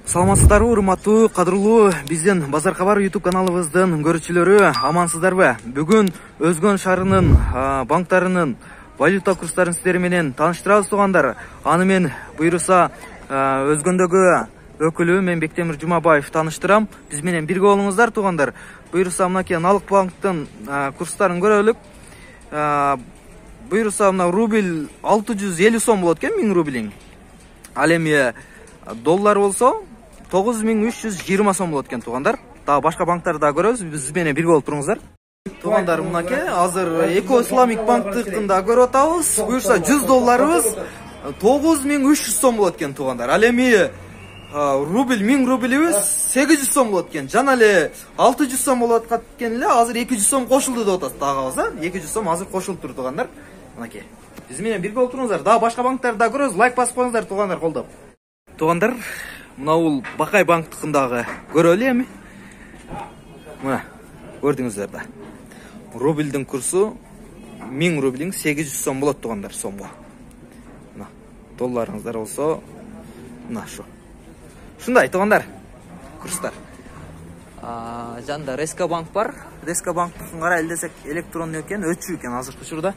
Саламатсыздарбы, урматтуу, кадырлуу биздин Базар Кабар YouTube каналыбыздын көрүүчүлөрү, амансыздарбы? Бүгүн Өзгөн шаарынын банктарынын валюта курстарын сиздер менен тааныштырабыз туугандар. Аны мен буйруса Өзгөндөгү өкүлү мен Бектемир Жумабаев тааныштырам. Биз менен бирге болуңуздар туугандар. Буйруса мынакей Налык банктын курстарын көрөлүк. Буйруса мына рубль 650 сом болот экен, 1000 рублиң. Ал эми доллар болсо 9320 сом болот экен туугандар. Дагы башка банктарды да көрөбүз. Биз менен бирге болуп туруңуздар. Туугандар, мынакей азыр Эко Исламик банктыкын да көрүп атабыз. Буюрса 100 долларыбыз 9300 сом болот экен туугандар. Ал эми рубль 1000 рублибиз 800 сом болот экен. Жана эле 600 сом болот экен эле, азыр 200 сом кошулду деп атат дагы, 200 сом азыр кошулуп тур туугандар. Мынакей. Биз менен бирге болуп туруңуздар. Дагы башка банктарды да көрөбүз. Лайк басып коюңуздар туугандар, колдоп. Туугандар, мына бул Бакай банктыкындагы көрөлү эми. Мына көрдүңүздөр да. Рубльдин курсу 1000 рублиң 800 сом болот туугандар, сомго. Мына долларыңыздар болсо мына шу. Ушундай туугандар, курстар. Жанында Реска банк бар. Реска банктыкын карайлы десек электрондуу экен, өчүү экен азыркы учурда.